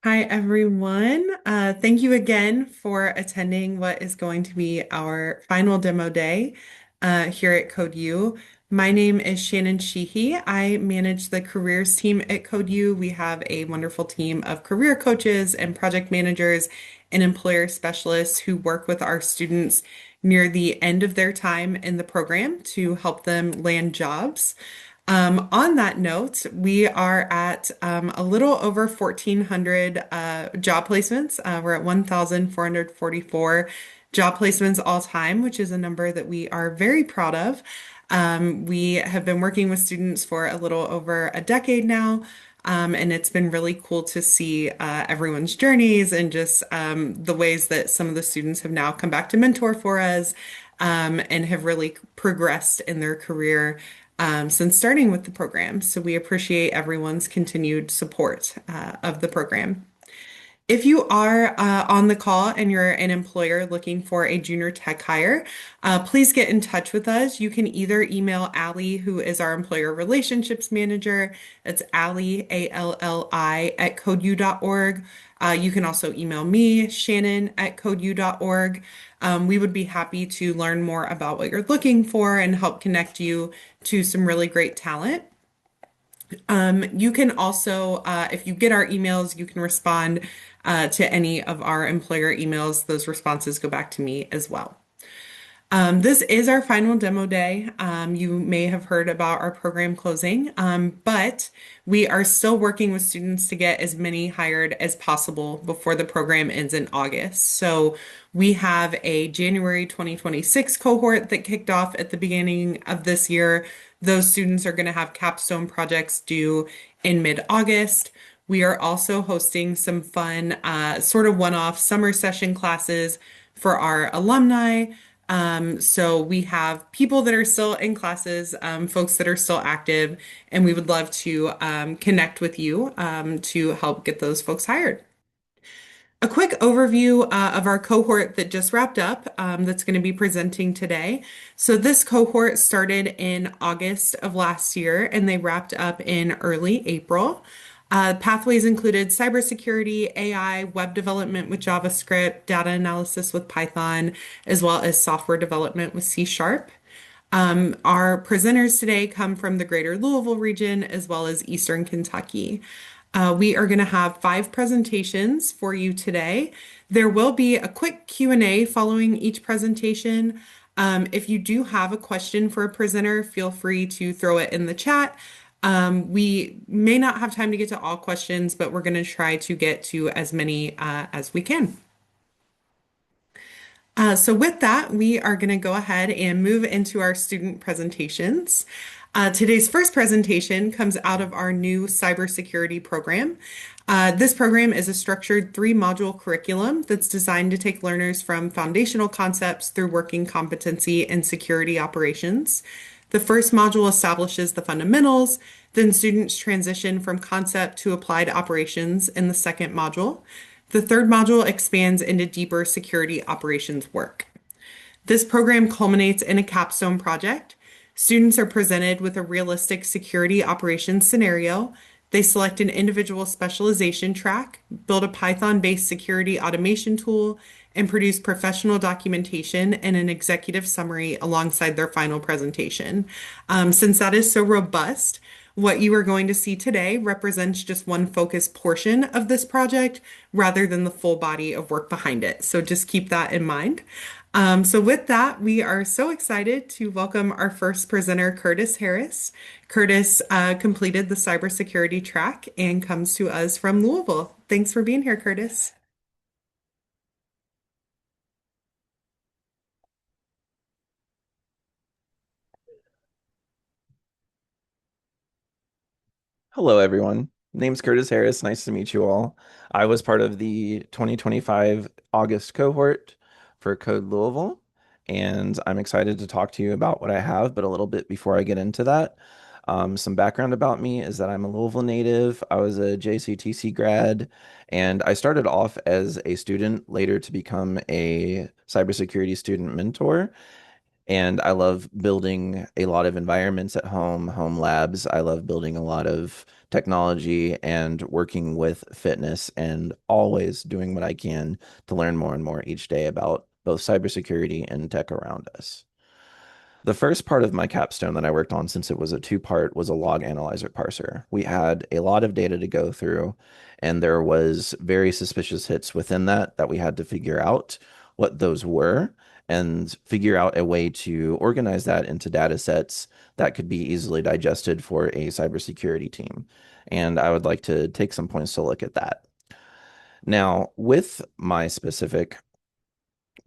Hi, everyone. Thank you again for attending what is going to be our final demo day here at Code U. My name is Shannon Sheehy. I manage the careers team at Code U. We have a wonderful team of career coaches and project managers and employer specialists who work with our students near the end of their time in the program to help them land jobs. On that note, we are at a little over 1,400 job placements. We're at 1,444 job placements all time, which is a number that we are very proud of. We have been working with students for a little over a decade now, and it's been really cool to see everyone's journeys and just the ways that some of the students have now come back to mentor for us and have really progressed in their career since starting with the program. So we appreciate everyone's continued support of the program. If you are on the call and you're an employer looking for a junior tech hire, please get in touch with us. You can either email Allie, who is our employer relationships manager. It's Allie, ALLI, at codeu.org. You can also email me, Shannon, at codeu.org. We would be happy to learn more about what you're looking for and help connect you to some really great talent. You can also, if you get our emails, you can respond to any of our employer emails. Those responses go back to me as well. This is our final demo day. You may have heard about our program closing, but we are still working with students to get as many hired as possible before the program ends in August. So we have a January 2026 cohort that kicked off at the beginning of this year. Those students are going to have capstone projects due in mid-August. We are also hosting some fun, sort of one-off summer session classes for our alumni. So we have people that are still in classes, folks that are still active, and we would love to connect with you to help get those folks hired. A quick overview of our cohort that just wrapped up that's going to be presenting today. So this cohort started in August of last year and they wrapped up in early April. Pathways included cybersecurity, AI, web development with JavaScript, data analysis with Python, as well as software development with C Sharp. Our presenters today come from the greater Louisville region as well as Eastern Kentucky. We are going to have 5 presentations for you today. There will be a quick Q&A following each presentation. If you do have a question for a presenter, feel free to throw it in the chat. We may not have time to get to all questions, but we're going to try to get to as many as we can. So with that, we are going to go ahead and move into our student presentations. Today's first presentation comes out of our new cybersecurity program. This program is a structured 3-module curriculum that's designed to take learners from foundational concepts through working competency and security operations. The first module establishes the fundamentals, then students transition from concept to applied operations in the second module. The third module expands into deeper security operations work. This program culminates in a capstone project. Students are presented with a realistic security operations scenario. They select an individual specialization track, build a Python-based security automation tool, and produce professional documentation and an executive summary alongside their final presentation. Since that is so robust, what you are going to see today represents just one focused portion of this project rather than the full body of work behind it. So just keep that in mind. So with that, we are so excited to welcome our first presenter, Curtis Harris. Curtis completed the cybersecurity track and comes to us from Louisville. Thanks for being here, Curtis. Hello, everyone. Name's Curtis Harris. Nice to meet you all. I was part of the 2025 August cohort for Code Louisville, and I'm excited to talk to you about what I have. But a little bit before I get into that, some background about me is that I'm a Louisville native. I was a JCTC grad, and I started off as a student, later to become a cybersecurity student mentor. And I love building a lot of environments at home, home labs. I love building a lot of technology and working with fitness and always doing what I can to learn more and more each day about both cybersecurity and tech around us. The first part of my capstone that I worked on, since it was a two-part, was a log analyzer parser. We had a lot of data to go through, and there was very suspicious hits within that we had to figure out what those were and figure out a way to organize that into data sets that could be easily digested for a cybersecurity team. And I would like to take some points to look at that. Now, with my specific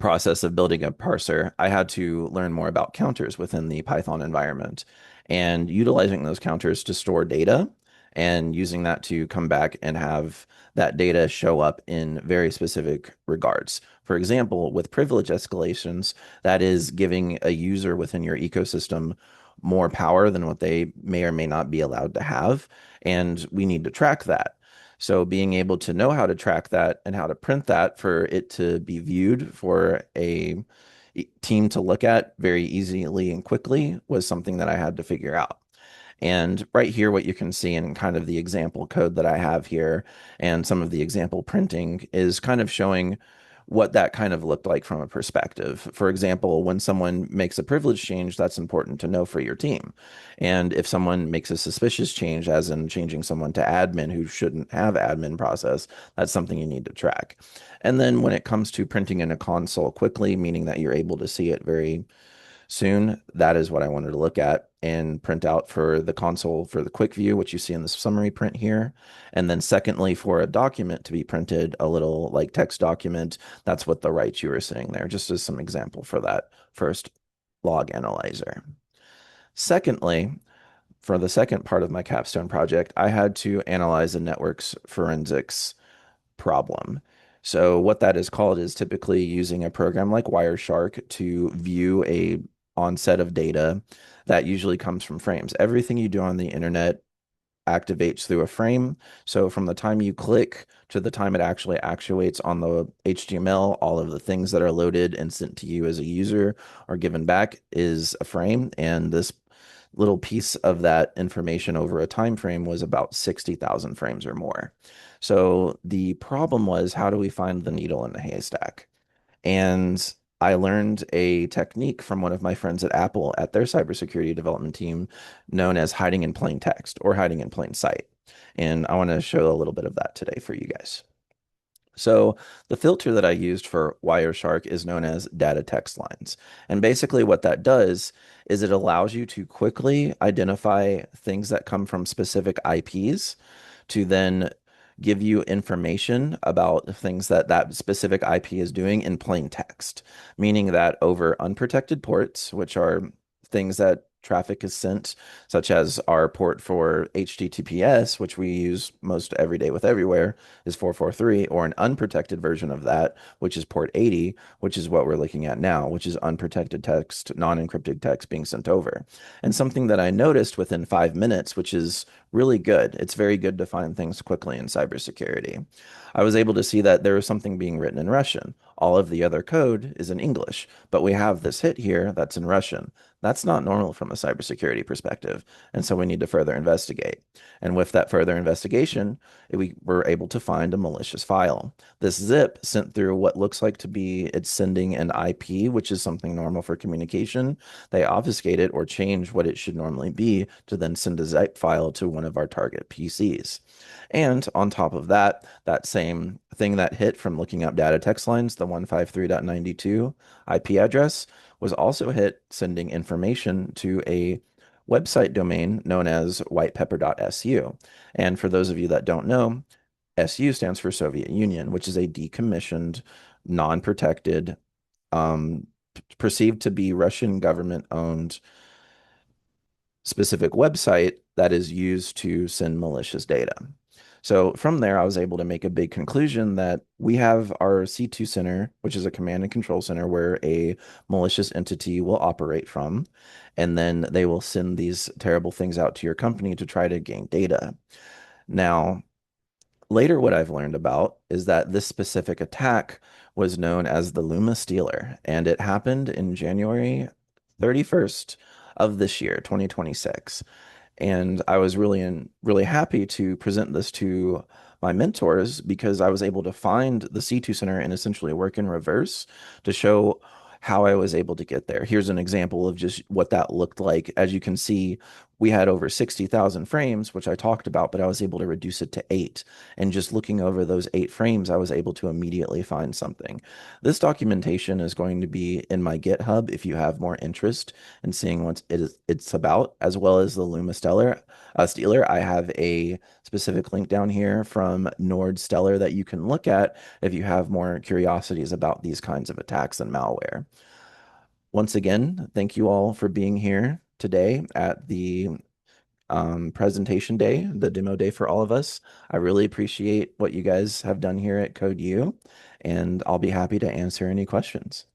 process of building a parser, I had to learn more about counters within the Python environment and utilizing those counters to store data and using that to come back and have that data show up in very specific regards. For example, with privilege escalations, that is giving a user within your ecosystem more power than what they may or may not be allowed to have. And we need to track that. So being able to know how to track that and how to print that for it to be viewed for a team to look at very easily and quickly was something that I had to figure out. And right here, what you can see in kind of the example code that I have here and some of the example printing is kind of showing what that kind of looked like from a perspective. For example, when someone makes a privilege change, that's important to know for your team. And if someone makes a suspicious change, as in changing someone to admin who shouldn't have admin process, that's something you need to track. And then when it comes to printing in a console quickly, meaning that you're able to see it very soon, that is what I wanted to look at and print out for the console for the quick view, which you see in the summary print here. And then secondly, for a document to be printed, a little like text document, that's what the right you were seeing there, just as some example for that first log analyzer. Secondly, for the second part of my capstone project, I had to analyze the network's forensics problem. So what that is called is typically using a program like Wireshark to view a onset of data that usually comes from frames. Everything you do on the internet activates through a frame. So from the time you click to the time it actually actuates on the HTML, all of the things that are loaded and sent to you as a user or given back is a frame. And this little piece of that information over a time frame was about 60,000 frames or more. So the problem was, how do we find the needle in the haystack? And I learned a technique from one of my friends at Apple at their cybersecurity development team known as hiding in plain text or hiding in plain sight. And I want to show a little bit of that today for you guys. So the filter that I used for Wireshark is known as data text lines. And basically what that does is it allows you to quickly identify things that come from specific IPs to then give you information about things that that specific IP is doing in plain text, meaning that over unprotected ports, which are things that traffic is sent, such as our port for HTTPS, which we use most every day with everywhere, is 443, or an unprotected version of that, which is port 80, which is what we're looking at now, which is unprotected text, non-encrypted text being sent over. And something that I noticed within 5 minutes, which is really good. It's very good to find things quickly in cybersecurity. I was able to see that there was something being written in Russian. All of the other code is in English, but we have this hit here that's in Russian. That's not normal from a cybersecurity perspective, and so we need to further investigate. And with that further investigation, we were able to find a malicious file. This zip sent through what looks like to be it's sending an IP, which is something normal for communication. They obfuscate it or change what it should normally be to then send a zip file to one of our target PCs. And on top of that, that same thing that hit from looking up data text lines, the 153.92 IP address, was also hit sending information to a website domain known as whitepepper.su. And for those of you that don't know, SU stands for Soviet Union, which is a decommissioned, non-protected, um, perceived to be Russian government owned specific website that is used to send malicious data. So from there, I was able to make a big conclusion that we have our C2 center, which is a command and control center where a malicious entity will operate from, and then they will send these terrible things out to your company to try to gain data. Now, later, what I've learned about is that this specific attack was known as the Luma Stealer, and it happened in January 31st of this year, 2026. And I was really happy to present this to my mentors because I was able to find the C2 Center and essentially work in reverse to show how I was able to get there. Here's an example of just what that looked like. As you can see, we had over 60,000 frames, which I talked about, but I was able to reduce it to eight. And just looking over those eight frames, I was able to immediately find something. This documentation is going to be in my GitHub if you have more interest in seeing what it's about, as well as the Luma Stealer. I have a specific link down here from Nord Stellar that you can look at if you have more curiosities about these kinds of attacks and malware. Once again, thank you all for being here today at the presentation day, the demo day for all of us. I really appreciate what you guys have done here at CodeU, and I'll be happy to answer any questions.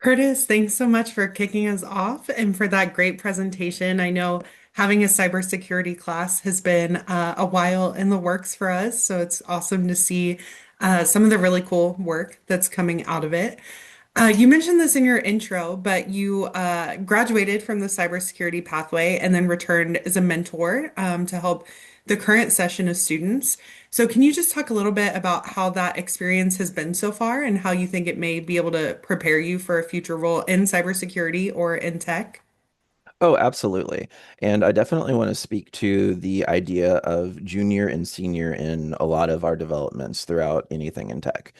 Curtis, thanks so much for kicking us off and for that great presentation. I know having a cybersecurity class has been a while in the works for us, so it's awesome to see some of the really cool work that's coming out of it. You mentioned this in your intro, but you graduated from the cybersecurity pathway and then returned as a mentor to help the current session of students. So, can you just talk a little bit about how that experience has been so far and how you think it may be able to prepare you for a future role in cybersecurity or in tech? Oh, absolutely. And I definitely want to speak to the idea of junior and senior in a lot of our developments throughout anything in tech.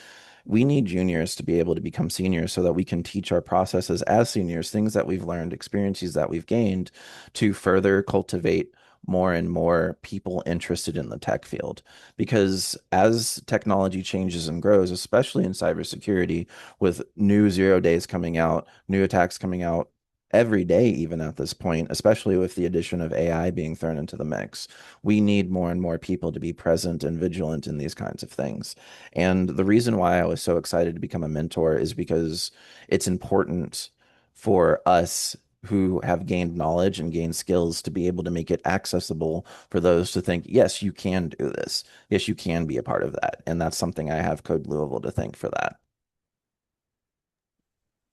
We need juniors to be able to become seniors so that we can teach our processes as seniors, things that we've learned, experiences that we've gained to further cultivate more and more people interested in the tech field. Because as technology changes and grows, especially in cybersecurity, with new zero days coming out, new attacks coming out, every day, even at this point, especially with the addition of AI being thrown into the mix, we need more and more people to be present and vigilant in these kinds of things. And the reason why I was so excited to become a mentor is because it's important for us who have gained knowledge and gained skills to be able to make it accessible for those to think, yes, you can do this. Yes, you can be a part of that. And that's something I have Code Louisville to thank for that.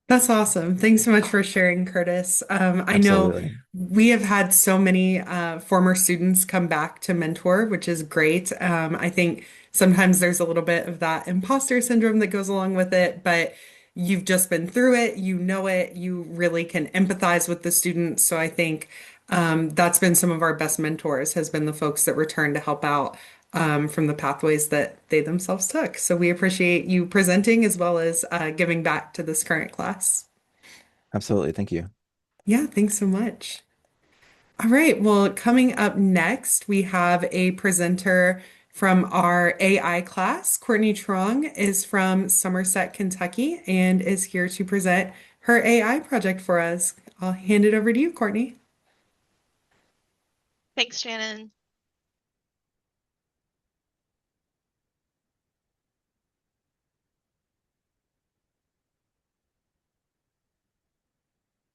That's awesome. Thanks so much for sharing, Curtis. I know Absolutely. we have had so many former students come back to mentor, which is great. I think sometimes there's a little bit of that imposter syndrome that goes along with it, but you've just been through it, you know it, you really can empathize with the students. So I think that's been some of our best mentors, has been the folks that return to help out from the pathways that they themselves took. So we appreciate you presenting as well as giving back to this current class. Absolutely. Thank you. Yeah, thanks so much. All right, well, coming up next, we have a presenter from our AI class. Courtney Trong is from Somerset, Kentucky, and is here to present her AI project for us. I'll hand it over to you, Courtney. Thanks, Shannon.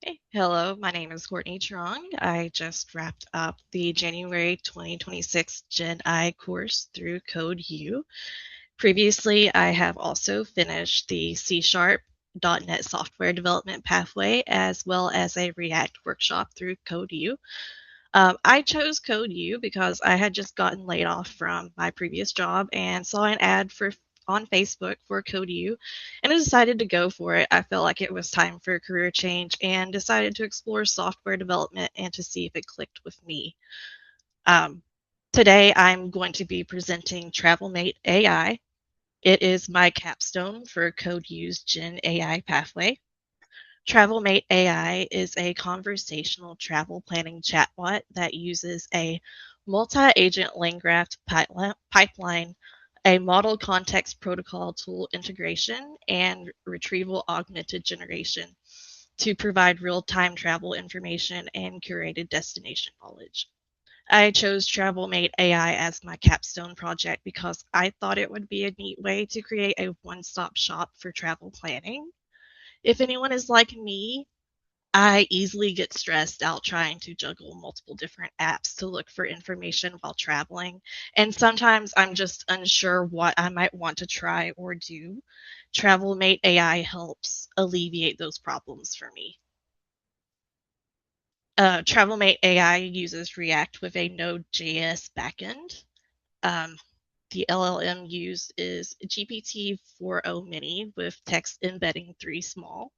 Hey, hello, my name is Courtney Trong. I just wrapped up the January 2026 Gen I course through Code U. Previously, I have also finished the C# .NET software development pathway as well as a React workshop through Code U. I chose Code U because I had just gotten laid off from my previous job and saw an ad for on Facebook for Code U, and I decided to go for it. I felt like it was time for a career change and decided to explore software development and to see if it clicked with me. Um, Today, I'm going to be presenting TravelMate AI. It is my capstone for Code U's Gen AI pathway. TravelMate AI is a conversational travel planning chatbot that uses a multi-agent LangGraph pipeline, a model context protocol tool integration, and retrieval augmented generation to provide real-time travel information and curated destination knowledge. I chose TravelMate AI as my capstone project because I thought it would be a neat way to create a one-stop shop for travel planning. If anyone is like me, I easily get stressed out trying to juggle multiple different apps to look for information while traveling, and sometimes I'm just unsure what I might want to try or do. TravelMate AI helps alleviate those problems for me. TravelMate AI uses React with a Node.js backend. Um, the LLM used is GPT-4o Mini with text embedding 3 small.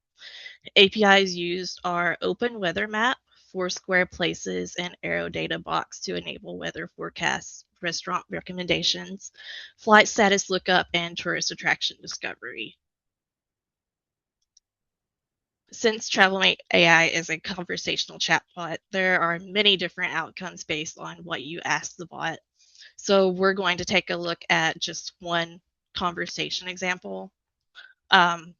APIs used are Open Weather Map, Foursquare Places, and Arrow Data Box to enable weather forecasts, restaurant recommendations, flight status lookup, and tourist attraction discovery. Since TravelMate AI is a conversational chatbot, there are many different outcomes based on what you ask the bot. So we're going to take a look at just one conversation example. Um,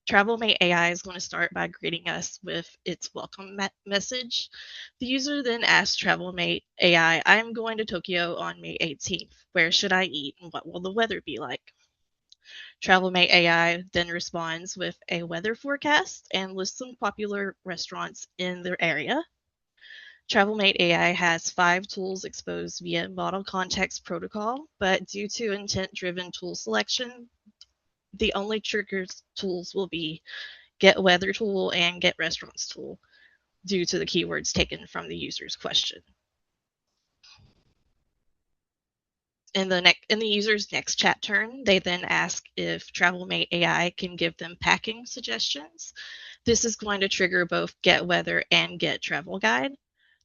TravelMate AI is going to start by greeting us with its welcome message. The user then asks TravelMate AI, I'm going to Tokyo on May 18th. Where should I eat and what will the weather be like? TravelMate AI then responds with a weather forecast and lists some popular restaurants in their area. TravelMate AI has 5 tools exposed via model context protocol, but due to intent-driven tool selection, the only triggers tools will be get weather tool and get restaurants tool due to the keywords taken from the user's question. In the user's next chat turn, they then ask if TravelMate AI can give them packing suggestions. This is going to trigger both get weather and get travel guide.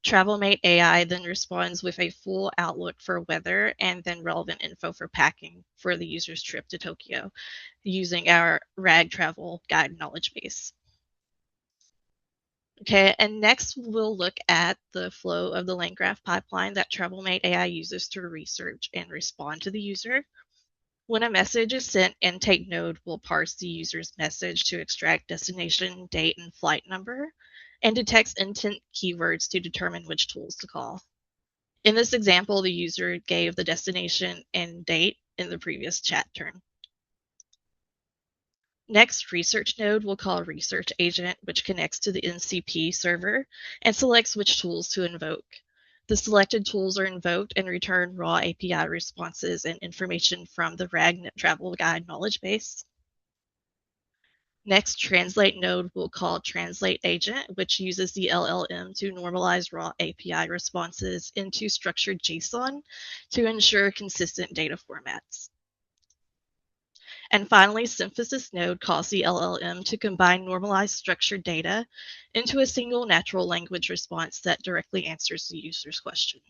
TravelMate AI then responds with a full outlook for weather and then relevant info for packing for the user's trip to Tokyo using our RAG travel guide knowledge base. Okay, and next we'll look at the flow of the LangGraph pipeline that TravelMate AI uses to research and respond to the user. When a message is sent, intake node will parse the user's message to extract destination, date, and flight number, and detects intent keywords to determine which tools to call. In this example, the user gave the destination and date in the previous chat turn. Next, research node will call research agent, which connects to the NCP server and selects which tools to invoke. The selected tools are invoked and return raw API responses and information from the RAG travel guide knowledge base. Next, translate node will call translate agent, which uses the LLM to normalize raw API responses into structured JSON to ensure consistent data formats. And finally, synthesis node calls the LLM to combine normalized structured data into a single natural language response that directly answers the user's question.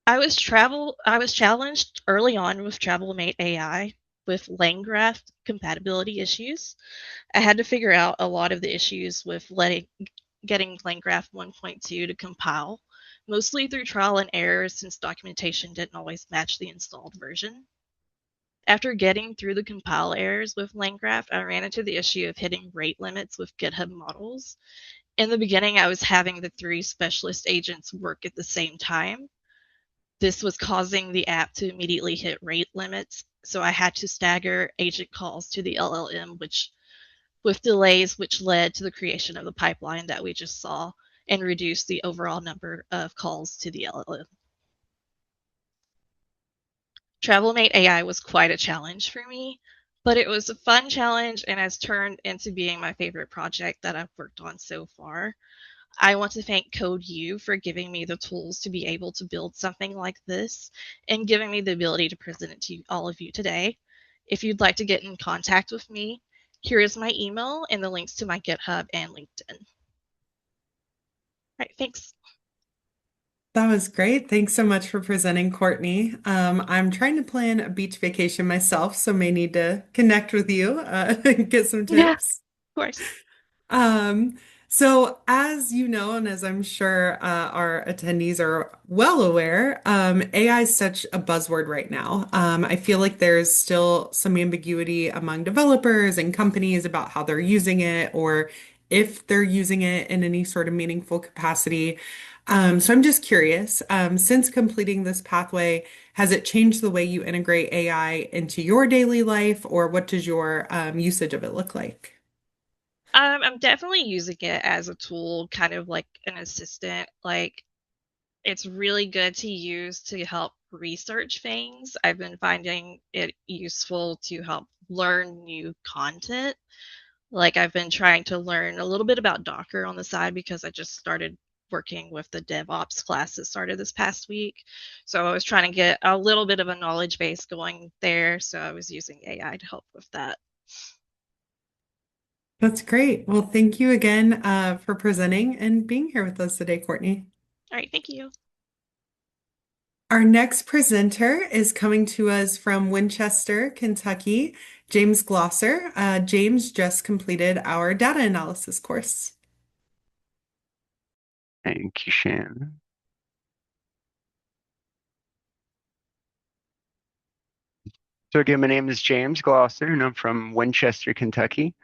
I was challenged early on with TravelMate AI with LangGraph compatibility issues. I had to figure out a lot of the issues with getting LangGraph 1.2 to compile, mostly through trial and error since documentation didn't always match the installed version. After getting through the compile errors with LangGraph, I ran into the issue of hitting rate limits with GitHub models. In the beginning, I was having the 3 specialist agents work at the same time. This was causing the app to immediately hit rate limits, so I had to stagger agent calls to the LLM, with delays which led to the creation of the pipeline that we just saw and reduced the overall number of calls to the LLM. TravelMate AI was quite a challenge for me, but it was a fun challenge and has turned into being my favorite project that I've worked on so far. I want to thank CodeU for giving me the tools to be able to build something like this and giving me the ability to present it to all of you today. If you'd like to get in contact with me, here is my email and the links to my GitHub and LinkedIn. All right, thanks. That was great. Thanks so much for presenting, Courtney. I'm trying to plan a beach vacation myself, so may need to connect with you, and get some Yeah, of tips. course. Um, so as you know, and as I'm sure our attendees are well aware, AI is such a buzzword right now. I feel like there's still some ambiguity among developers and companies about how they're using it or if they're using it in any sort of meaningful capacity. So I'm just curious, since completing this pathway, has it changed the way you integrate AI into your daily life, or what does your usage of it look like? I'm definitely using it as a tool, kind of like an assistant. Like It's really good to use to help research things. I've been finding it useful to help learn new content. Like I've been trying to learn a little bit about Docker on the side because I just started working with the DevOps class that started this past week. So I was trying to get a little bit of a knowledge base going there. So I was using AI to help with that. That's great. Well, thank you again for presenting and being here with us today, Courtney. All right, thank you. Our next presenter is coming to us from Winchester, Kentucky, James Glosser. James just completed our data analysis course. Thank you, Shannon. So again, my name is James Glosser, and I'm from Winchester, Kentucky.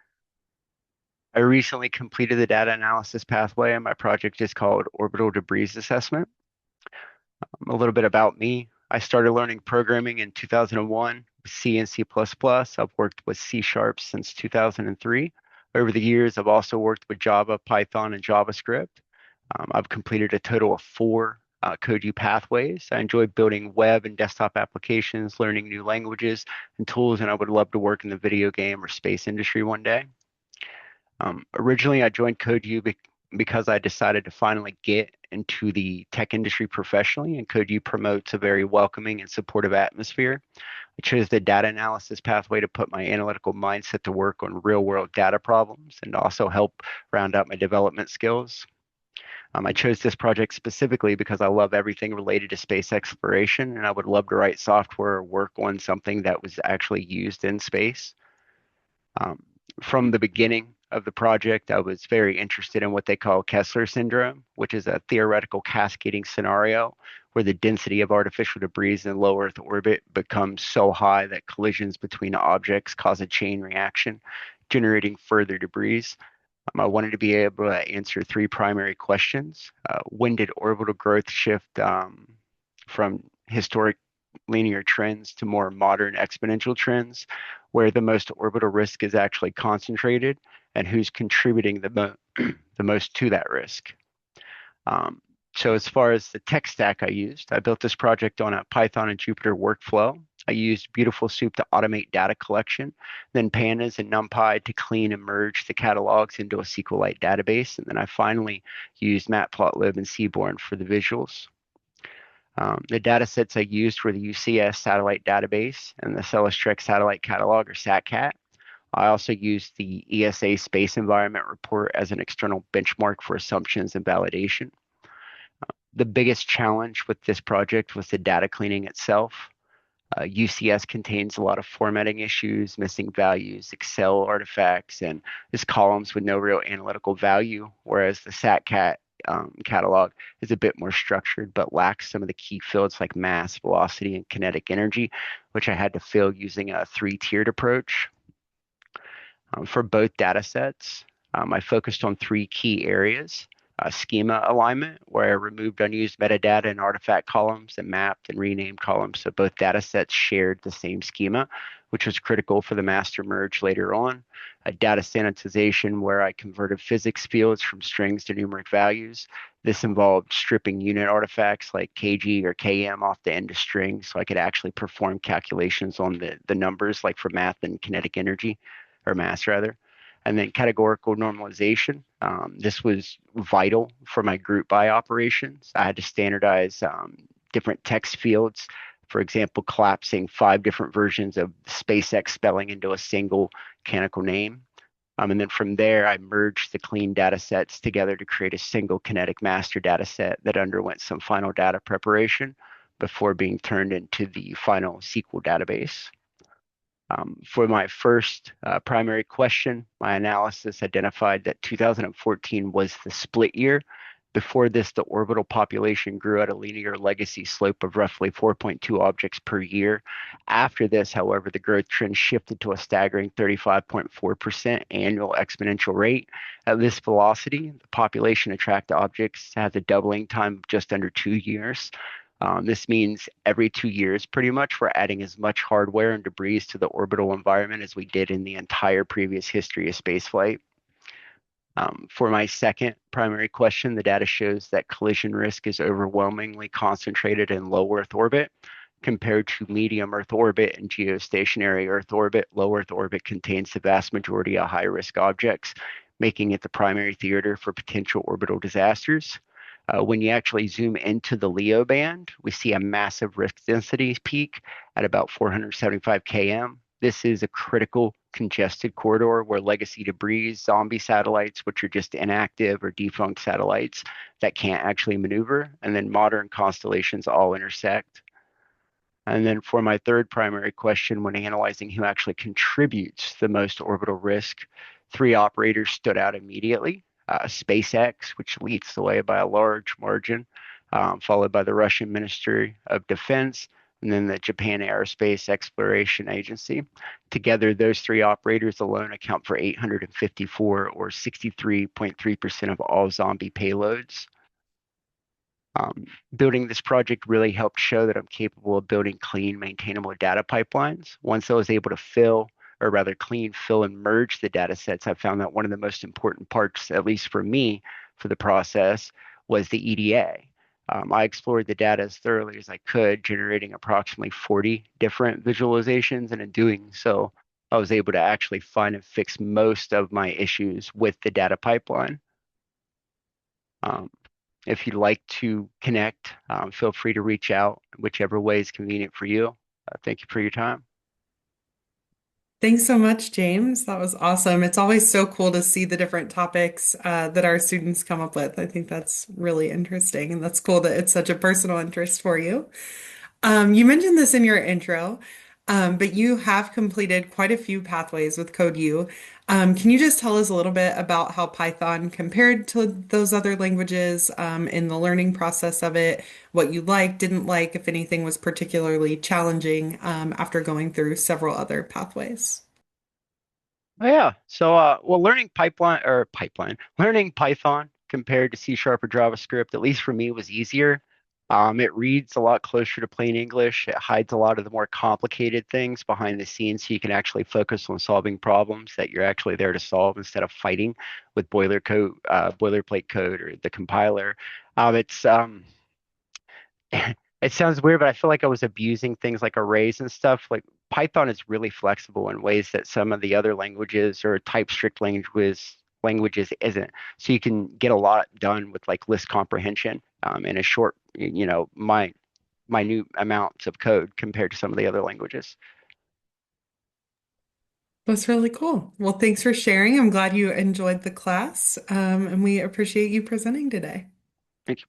I recently completed the data analysis pathway, and my project is called Orbital Debris Assessment. A little bit about me. I started learning programming in 2001 with C and C++. I've worked with C# since 2003. Over the years, I've also worked with Java, Python, and JavaScript. I've completed a total of 4 CodeU pathways. I enjoy building web and desktop applications, learning new languages and tools, and I would love to work in the video game or space industry one day. Originally, I joined CodeU because I decided to finally get into the tech industry professionally, and CodeU promotes a very welcoming and supportive atmosphere. I chose the data analysis pathway to put my analytical mindset to work on real-world data problems and also help round out my development skills. I chose this project specifically because I love everything related to space exploration, and I would love to write software or work on something that was actually used in space. Um, from the beginning of the project, I was very interested in what they call Kessler syndrome, which is a theoretical cascading scenario where the density of artificial debris in low Earth orbit becomes so high that collisions between objects cause a chain reaction, generating further debris. I wanted to be able to answer 3 primary questions. When did orbital growth shift from historic linear trends to more modern exponential trends, where the most orbital risk is actually concentrated, and who's contributing the most to that risk? Um, so as far as the tech stack I used, I built this project on a Python and Jupyter workflow. I used Beautiful Soup to automate data collection, then Pandas and NumPy to clean and merge the catalogs into a SQLite database, and then I finally used Matplotlib and Seaborn for the visuals. The data sets I used were the UCS satellite database and the Celestrex satellite catalog, or SatCat. I also used the ESA space environment report as an external benchmark for assumptions and validation. The biggest challenge with this project was the data cleaning itself. UCS contains a lot of formatting issues, missing values, Excel artifacts, and just columns with no real analytical value, whereas the SatCat catalog is a bit more structured but lacks some of the key fields like mass, velocity, and kinetic energy, which I had to fill using a 3-tiered approach. For both data sets, I focused on 3 key areas. Schema alignment, where I removed unused metadata and artifact columns and mapped and renamed columns so both data sets shared the same schema, which was critical for the master merge later on. Data sanitization, where I converted physics fields from strings to numeric values. This involved stripping unit artifacts like kg or km off the end of strings so I could actually perform calculations on the numbers, like for math and kinetic energy, or mass rather. And then categorical normalization. This was vital for my group by operations. I had to standardize different text fields. For example, collapsing 5 different versions of SpaceX spelling into a single canonical name. And then from there, I merged the clean data sets together to create a single kinetic master data set that underwent some final data preparation before being turned into the final SQL database. For my first primary question, my analysis identified that 2014 was the split year. Before this, the orbital population grew at a linear legacy slope of roughly 4.2 objects per year. After this, however, the growth trend shifted to a staggering 35.4% annual exponential rate. At this velocity, the population attracted objects has a doubling time of just under 2 years. This means every 2 years, pretty much, we're adding as much hardware and debris to the orbital environment as we did in the entire previous history of spaceflight. For my second primary question, the data shows that collision risk is overwhelmingly concentrated in low Earth orbit compared to medium Earth orbit and geostationary Earth orbit. Low Earth orbit contains the vast majority of high-risk objects, making it the primary theater for potential orbital disasters. When you actually zoom into the LEO band, we see a massive risk density peak at about 475 km. This is a critical congested corridor where legacy debris, zombie satellites, which are just inactive or defunct satellites that can't actually maneuver, and then modern constellations all intersect. And then for my third primary question, when analyzing who actually contributes the most orbital risk, three operators stood out immediately. SpaceX, which leads the way by a large margin, followed by the Russian Ministry of Defense, and then the Japan Aerospace Exploration Agency. Together, those three operators alone account for 854 or 63.3% of all zombie payloads. Building this project really helped show that I'm capable of building clean, maintainable data pipelines. Once I was able to fill, or rather clean, fill, and merge the data sets, I found that one of the most important parts, at least for me, for the process, was the EDA. I explored the data as thoroughly as I could, generating approximately 40 different visualizations, and in doing so, I was able to actually find and fix most of my issues with the data pipeline. If you'd like to connect, feel free to reach out, whichever way is convenient for you. Thank you for your time. Thanks so much, James. That was awesome. It's always so cool to see the different topics that our students come up with. I think that's really interesting, and that's cool that it's such a personal interest for you. You mentioned this in your intro, but you have completed quite a few pathways with CodeU. Can you just tell us a little bit about how Python compared to those other languages, in the learning process of it, what you liked, didn't like, if anything was particularly challenging, after going through several other pathways? Oh, yeah. So, well, learning Python compared to C# or JavaScript, at least for me, was easier. It reads a lot closer to plain English. It hides a lot of the more complicated things behind the scenes, so you can actually focus on solving problems that you're actually there to solve instead of fighting with boilerplate code or the compiler. It's it sounds weird, but I feel like I was abusing things like arrays and stuff. Like Python is really flexible in ways that some of the other languages or type strict languages isn't. So you can get a lot done with like list comprehension in a short, minute amounts of code compared to some of the other languages. That's really cool. Well, thanks for sharing. I'm glad you enjoyed the class, and we appreciate you presenting today. Thank you.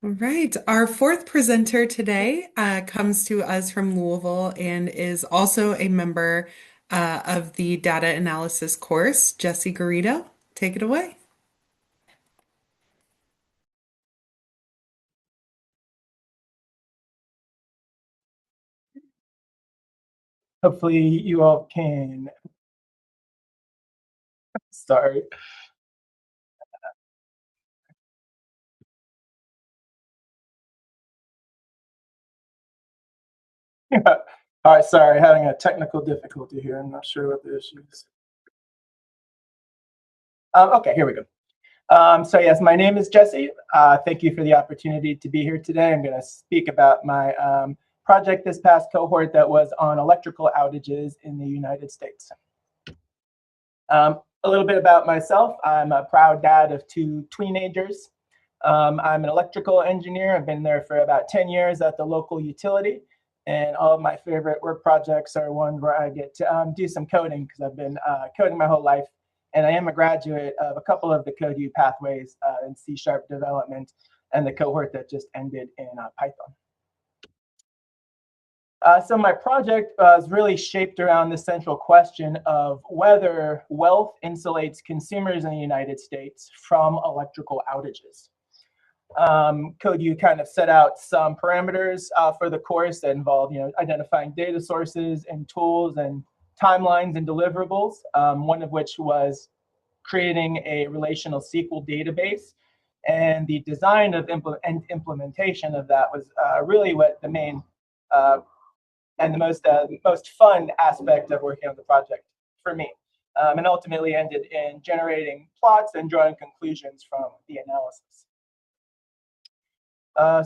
All right. Our fourth presenter today comes to us from Louisville and is also a member of the data analysis course. Jesse Garrido, take it away. Hopefully you all can start. All right, sorry, having a technical difficulty here. I'm not sure what the issue is. Okay, here we go. So yes, my name is Jesse. Thank you for the opportunity to be here today. I'm going to speak about my project this past cohort that was on electrical outages in the United States. A little bit about myself. I'm a proud dad of two teenagers. I'm an electrical engineer. I've been there for about 10 years at the local utility. And all of my favorite work projects are ones where I get to do some coding because I've been coding my whole life. And I am a graduate of a couple of the CodeU pathways in C# development and the cohort that just ended in Python. So my project was really shaped around the central question of whether wealth insulates consumers in the United States from electrical outages. CodeU kind of set out some parameters for the course that involve, identifying data sources and tools and timelines and deliverables. One of which was creating a relational SQL database, and the design of implementation of that was really what the main and the most fun aspect of working on the project for me. and ultimately ended in generating plots and drawing conclusions from the analysis.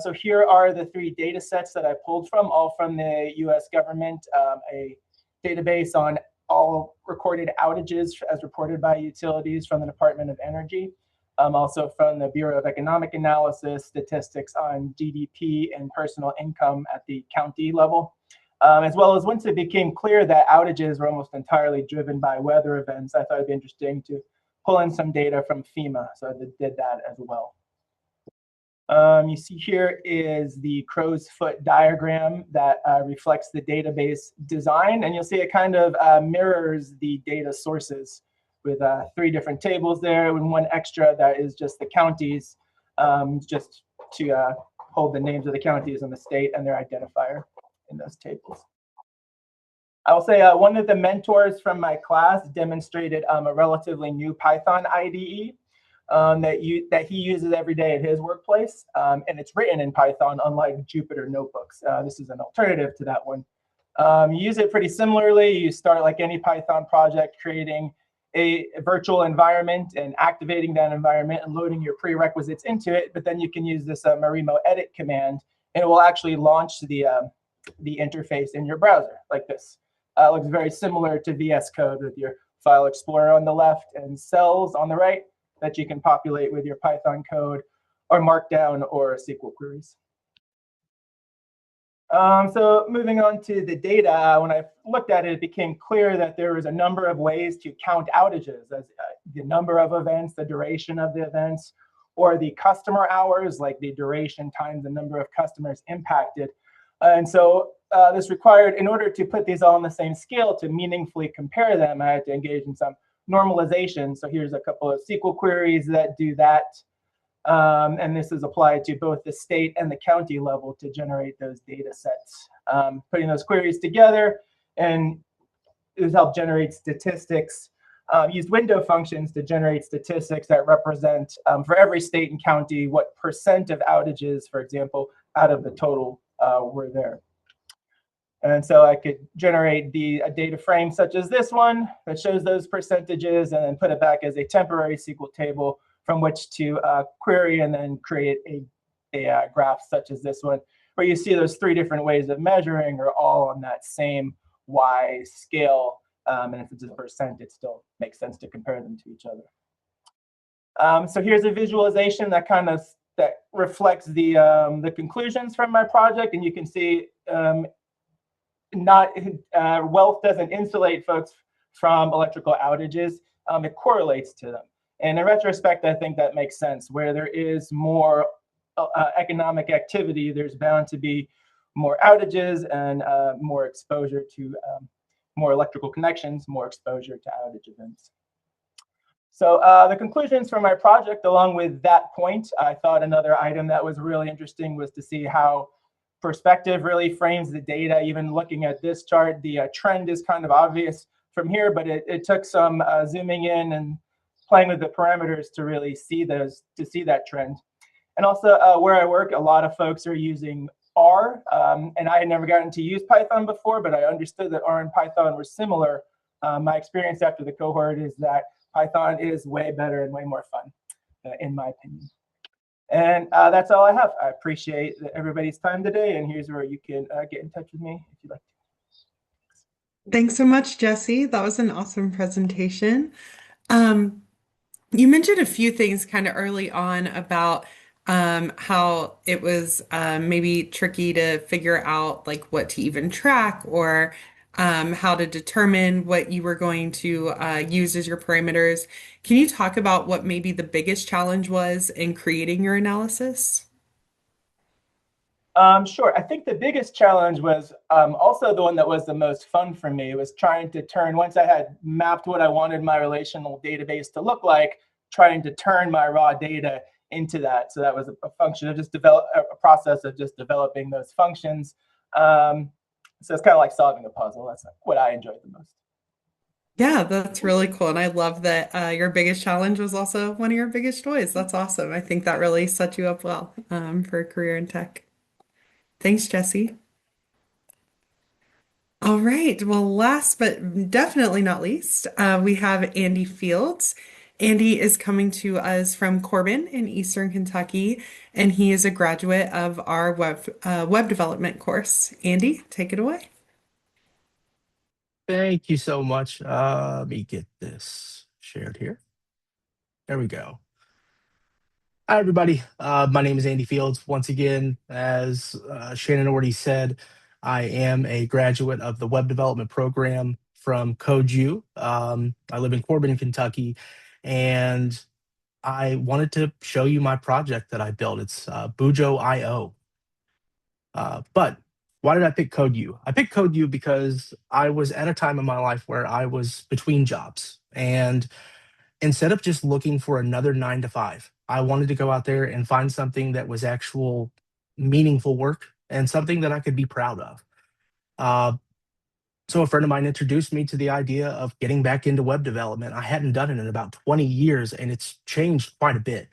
So here are the 3 data sets that I pulled from, all from the US government, a database on all recorded outages as reported by utilities from the Department of Energy, also from the Bureau of Economic Analysis, statistics on GDP and personal income at the county level, as well as once it became clear that outages were almost entirely driven by weather events, I thought it'd be interesting to pull in some data from FEMA, so I did that as well. You see here is the crow's foot diagram that reflects the database design, and you'll see it kind of mirrors the data sources with 3 different tables there, and 1 extra that is just the counties, just to hold the names of the counties in the state and their identifier in those tables. I will say one of the mentors from my class demonstrated a relatively new Python IDE that he uses every day at his workplace, and it's written in Python, unlike Jupyter notebooks. This is an alternative to that one. You use it pretty similarly. You start like any Python project, creating a virtual environment and activating that environment and loading your prerequisites into it. But then you can use this Marimo edit command, and it will actually launch the interface in your browser like this. It looks very similar to VS Code with your file explorer on the left and cells on the right that you can populate with your Python code or Markdown or SQL queries. So moving on to the data, when I looked at it, it became clear that there was a number of ways to count outages, as the number of events, the duration of the events, or the customer hours, like the duration times the number of customers impacted. And so this required, in order to put these all on the same scale, to meaningfully compare them, I had to engage in some normalization. So here's a couple of SQL queries that do that. And this is applied to both the state and the county level to generate those data sets. Putting those queries together, and it has helped generate statistics. Used window functions to generate statistics that represent, for every state and county, what percent of outages, for example, out of the total were there. And so I could generate a data frame such as this one that shows those percentages, and then put it back as a temporary SQL table from which to query and then create a graph such as this one, where you see those 3 different ways of measuring are all on that same Y scale. And if it's a percent, it still makes sense to compare them to each other. So here's a visualization that reflects the conclusions from my project, and you can see wealth doesn't insulate folks from electrical outages. It correlates to them. And in retrospect, I think that makes sense. Where there is more economic activity, there's bound to be more outages and more exposure to more electrical connections, more exposure to outage events. So the conclusions from my project, along with that point, I thought another item that was really interesting was to see how perspective really frames the data. Even looking at this chart, the trend is kind of obvious from here, but it took some zooming in and playing with the parameters to really see that trend. And also where I work, a lot of folks are using R, and I had never gotten to use Python before, but I understood that R and Python were similar. My experience after the cohort is that Python is way better and way more fun, in my opinion. And that's all I have. I appreciate everybody's time today, and here's where you can get in touch with me if you'd like to. Thanks so much, Jesse. That was an awesome presentation. You mentioned a few things kind of early on about how it was maybe tricky to figure out like what to even track, or how to determine what you were going to use as your parameters. Can you talk about what maybe the biggest challenge was in creating your analysis? Sure. I think the biggest challenge was also the one that was the most fun for me. It was trying to turn, once I had mapped what I wanted my relational database to look like, trying to turn my raw data into that. So that was a function of just a process of just developing those functions. So it's kind of like solving a puzzle. That's what I enjoyed the most. Yeah, that's really cool. And I love that your biggest challenge was also one of your biggest joys. That's awesome. I think that really set you up well for a career in tech. Thanks, Jesse. All right. Well, last but definitely not least, we have Andy Fields. Andy is coming to us from Corbin in Eastern Kentucky, and he is a graduate of our web development course. Andy, take it away. Thank you so much. Let me get this shared here. There we go. Hi, everybody. My name is Andy Fields. Once again, as Shannon already said, I am a graduate of the web development program from Code U. I live in Corbin, Kentucky, and I wanted to show you my project that I built. It's Bujo.io. But why did I pick Code U? I picked Code U because I was at a time in my life where I was between jobs. And instead of just looking for another 9 to 5, I wanted to go out there and find something that was actual meaningful work and something that I could be proud of. Uh, so a friend of mine introduced me to the idea of getting back into web development. I hadn't done it in about 20 years, and it's changed quite a bit.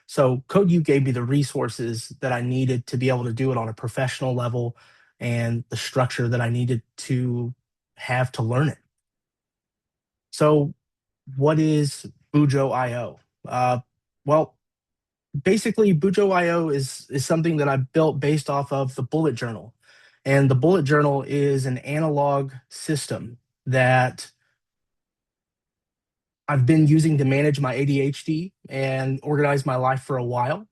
So CodeU gave me the resources that I needed to be able to do it on a professional level and the structure that I needed to have to learn it. So what is Bujo.io? Well, basically Bujo.io is something that I built based off of the bullet journal. And the bullet journal is an analog system that I've been using to manage my ADHD and organize my life for a while.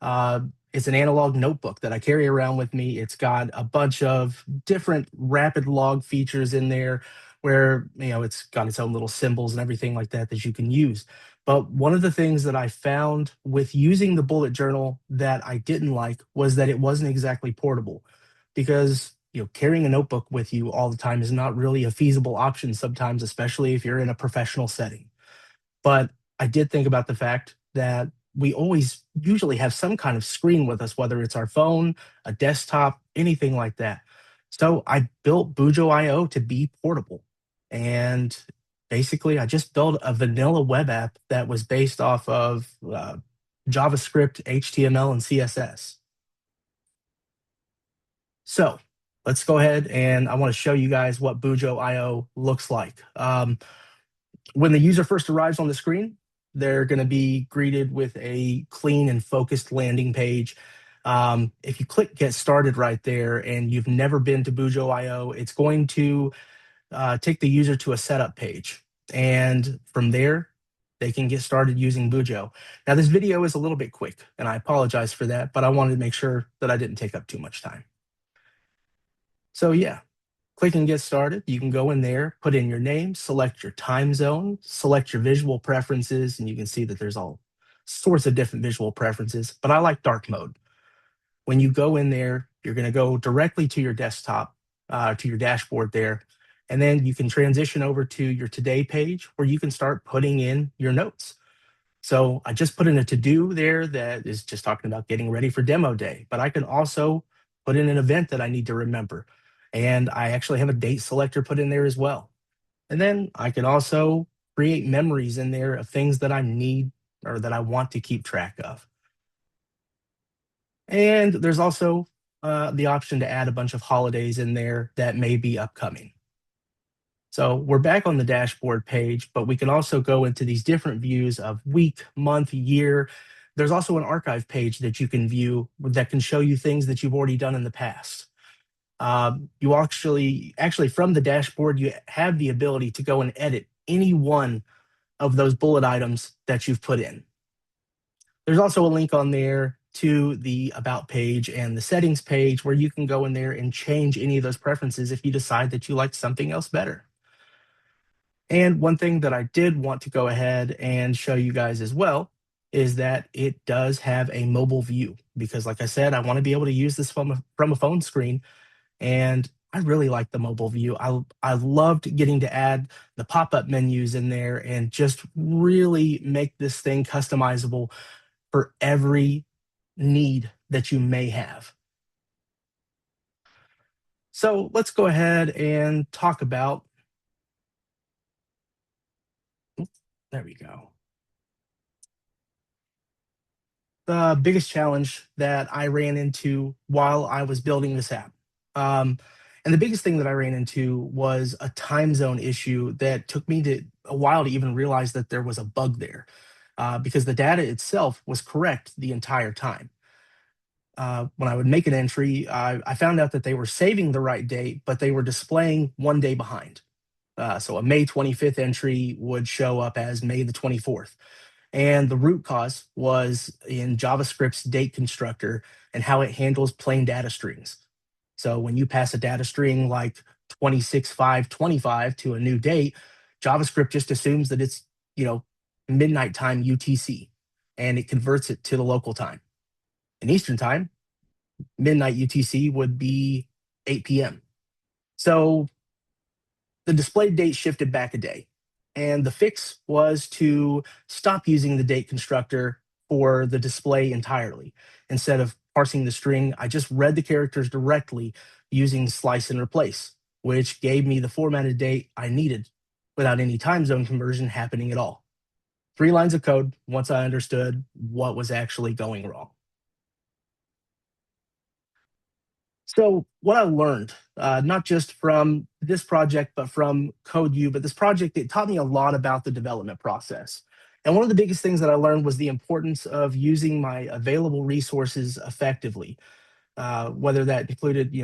Uh, it's an analog notebook that I carry around with me. It's got a bunch of different rapid log features in there where, it's got its own little symbols and everything like that that you can use. But one of the things that I found with using the bullet journal that I didn't like was that it wasn't exactly portable, because carrying a notebook with you all the time is not really a feasible option sometimes, especially if you're in a professional setting. But I did think about the fact that we always usually have some kind of screen with us, whether it's our phone, a desktop, anything like that. So I built Bujo.io to be portable. And basically, I just built a vanilla web app that was based off of JavaScript, HTML, and CSS. So let's go ahead, and I want to show you guys what Bujo.io looks like. When the user first arrives on the screen, they're going to be greeted with a clean and focused landing page. If you click Get Started right there and you've never been to Bujo.io, it's going to take the user to a setup page. And from there, they can get started using Bujo. Now, this video is a little bit quick, and I apologize for that, but I wanted to make sure that I didn't take up too much time. So yeah, click and get started. You can go in there, put in your name, select your time zone, select your visual preferences, and you can see that there's all sorts of different visual preferences, but I like dark mode. When you go in there, you're going to go directly to your desktop, to your dashboard there, and then you can transition over to your today page where you can start putting in your notes. So I just put in a to-do there that is just talking about getting ready for demo day, but I can also put in an event that I need to remember. And I actually have a date selector put in there as well. And then I can also create memories in there of things that I need or that I want to keep track of. And there's also the option to add a bunch of holidays in there that may be upcoming. So we're back on the dashboard page, but we can also go into these different views of week, month, year. There's also an archive page that you can view that can show you things that you've already done in the past. You actually from the dashboard, you have the ability to go and edit any one of those bullet items that you've put in. There's also a link on there to the About page and the Settings page where you can go in there and change any of those preferences if you decide that you like something else better. And one thing that I did want to go ahead and show you guys as well is that it does have a mobile view, because like I said, I want to be able to use this from a phone screen. And I really like the mobile view. I loved getting to add the pop-up menus in there and just really make this thing customizable for every need that you may have. So let's go ahead and talk about, there we go. The biggest challenge that I ran into while I was building this app. And And the biggest thing that I ran into was a time zone issue that took me to a while to even realize that there was a bug there, because the data itself was correct the entire time. When I would make an entry, I found out that they were saving the right date, but they were displaying one day behind. So a May 25th entry would show up as May the 24th. And the root cause was in JavaScript's date constructor and how it handles plain data strings. So when you pass a data string like 26/5/25 to a new date, JavaScript just assumes that it's, midnight time UTC, and it converts it to the local time. In Eastern time, midnight UTC would be 8 p.m. So the displayed date shifted back a day. And the fix was to stop using the date constructor for the display entirely. Instead of parsing the string, I just read the characters directly using slice and replace, which gave me the formatted date I needed without any time zone conversion happening at all. 3 lines of code once I understood what was actually going wrong. So what I learned, not just from this project, but from CodeU, but this project, it taught me a lot about the development process. And one of the biggest things that I learned was the importance of using my available resources effectively, whether that included,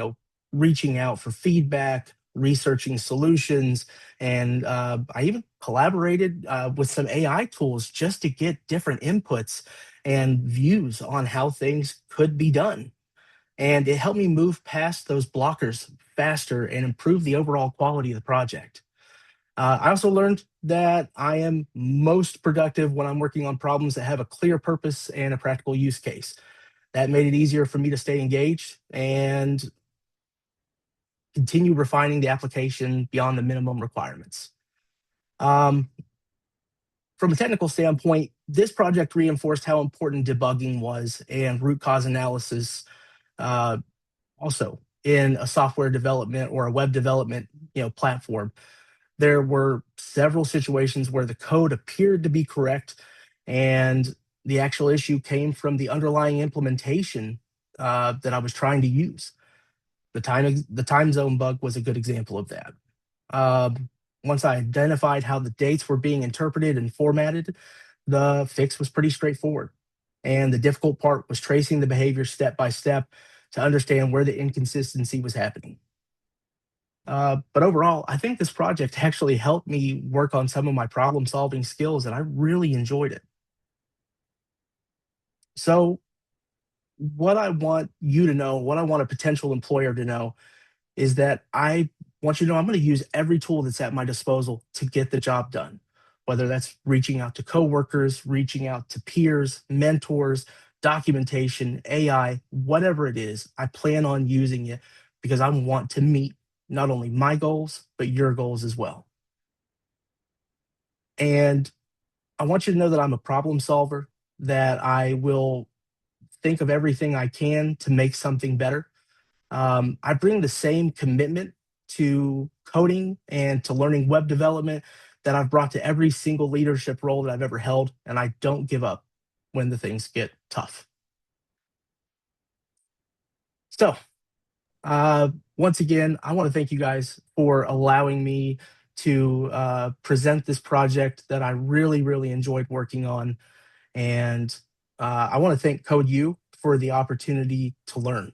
reaching out for feedback, researching solutions, and I even collaborated with some AI tools just to get different inputs and views on how things could be done. And it helped me move past those blockers faster and improve the overall quality of the project. I also learned that I am most productive when I'm working on problems that have a clear purpose and a practical use case. That made it easier for me to stay engaged and continue refining the application beyond the minimum requirements. Um, from a technical standpoint, this project reinforced how important debugging was and root cause analysis. Uh, Also, in a software development or a web development, platform, there were several situations where the code appeared to be correct, and the actual issue came from the underlying implementation that I was trying to use. The time zone bug was a good example of that. Um, Once I identified how the dates were being interpreted and formatted, the fix was pretty straightforward. And the difficult part was tracing the behavior step by step to understand where the inconsistency was happening. But overall, I think this project actually helped me work on some of my problem solving skills, and I really enjoyed it. So, what I want you to know, what I want a potential employer to know, is that I want you to know I'm going to use every tool that's at my disposal to get the job done, whether that's reaching out to coworkers, reaching out to peers, mentors, documentation, AI, whatever it is. I plan on using it because I want to meet not only my goals, but your goals as well. And I want you to know that I'm a problem solver, that I will think of everything I can to make something better. I bring the same commitment to coding and to learning web development that I've brought to every single leadership role that I've ever held, and I don't give up when the things get tough. So, once again, I want to thank you guys for allowing me to present this project that I really, really enjoyed working on. And I want to thank CodeU for the opportunity to learn,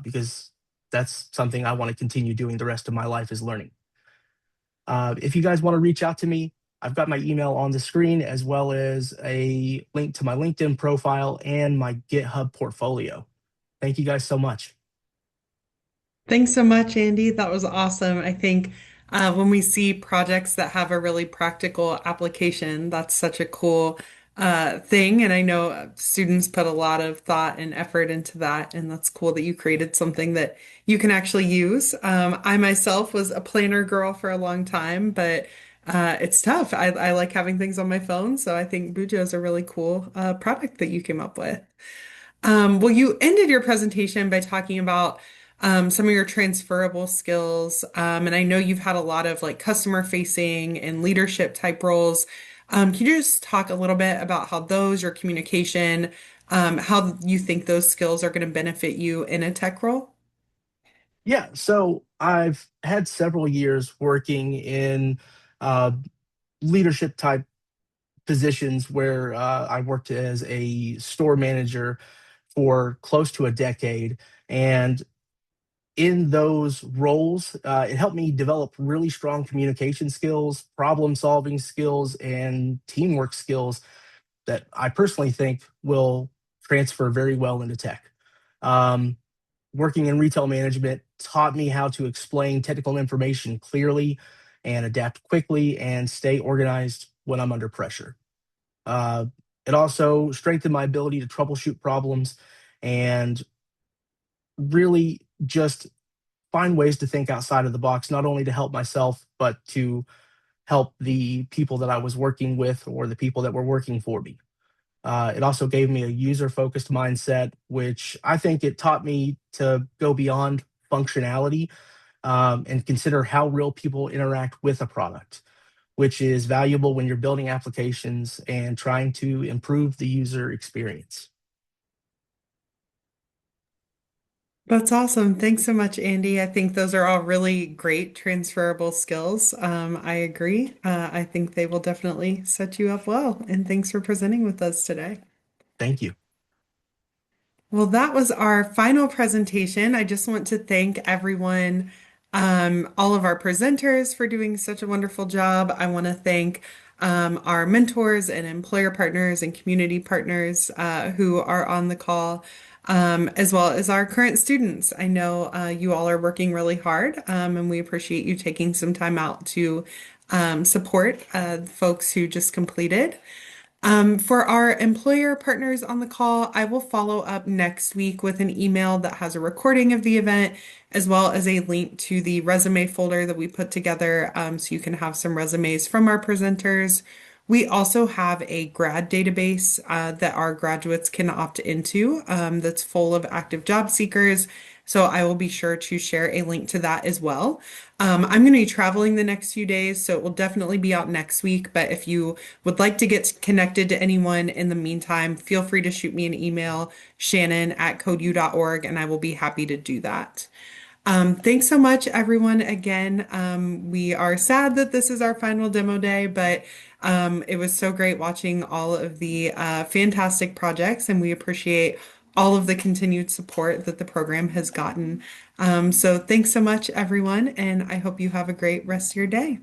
because that's something I want to continue doing the rest of my life is learning. If you guys want to reach out to me, I've got my email on the screen as well as a link to my LinkedIn profile and my GitHub portfolio. Thank you guys so much. Thanks so much, Andy. That was awesome. I think when we see projects that have a really practical application, that's such a cool thing. And I know students put a lot of thought and effort into that. And that's cool that you created something that you can actually use. I myself was a planner girl for a long time, but it's tough. I like having things on my phone. So I think Bujo is a really cool product that you came up with. Well, you ended your presentation by talking about some of your transferable skills. And I know you've had a lot of like customer facing and leadership type roles. Can you just talk a little bit about how those, your communication, how you think those skills are going to benefit you in a tech role? Yeah, so I've had several years working in uh, leadership type positions where I worked as a store manager for close to a decade. And in those roles, it helped me develop really strong communication skills, problem solving skills, and teamwork skills that I personally think will transfer very well into tech. Um, Working in retail management taught me how to explain technical information clearly and adapt quickly and stay organized when I'm under pressure. Uh, it also strengthened my ability to troubleshoot problems and really just find ways to think outside of the box, not only to help myself, but to help the people that I was working with or the people that were working for me. It also gave me a user focused mindset, which I think it taught me to go beyond functionality and consider how real people interact with a product, which is valuable when you're building applications and trying to improve the user experience. That's awesome. Thanks so much, Andy. I think those are all really great transferable skills. I agree. I think they will definitely set you up well. And thanks for presenting with us today. Thank you. Well, that was our final presentation. I just want to thank everyone, all of our presenters for doing such a wonderful job. I want to thank our mentors and employer partners and community partners who are on the call, as well as our current students. I know you all are working really hard, and we appreciate you taking some time out to support folks who just completed. For our employer partners on the call, I will follow up next week with an email that has a recording of the event, as well as a link to the resume folder that we put together, so you can have some resumes from our presenters. We also have a grad database that our graduates can opt into that's full of active job seekers. So I will be sure to share a link to that as well. I'm going to be traveling the next few days, so it will definitely be out next week. But if you would like to get connected to anyone in the meantime, feel free to shoot me an email, shannon@codeu.org, and I will be happy to do that. Thanks so much, everyone. Again, we are sad that this is our final demo day, but it was so great watching all of the fantastic projects, and we appreciate all of the continued support that the program has gotten. So thanks so much, everyone, and I hope you have a great rest of your day.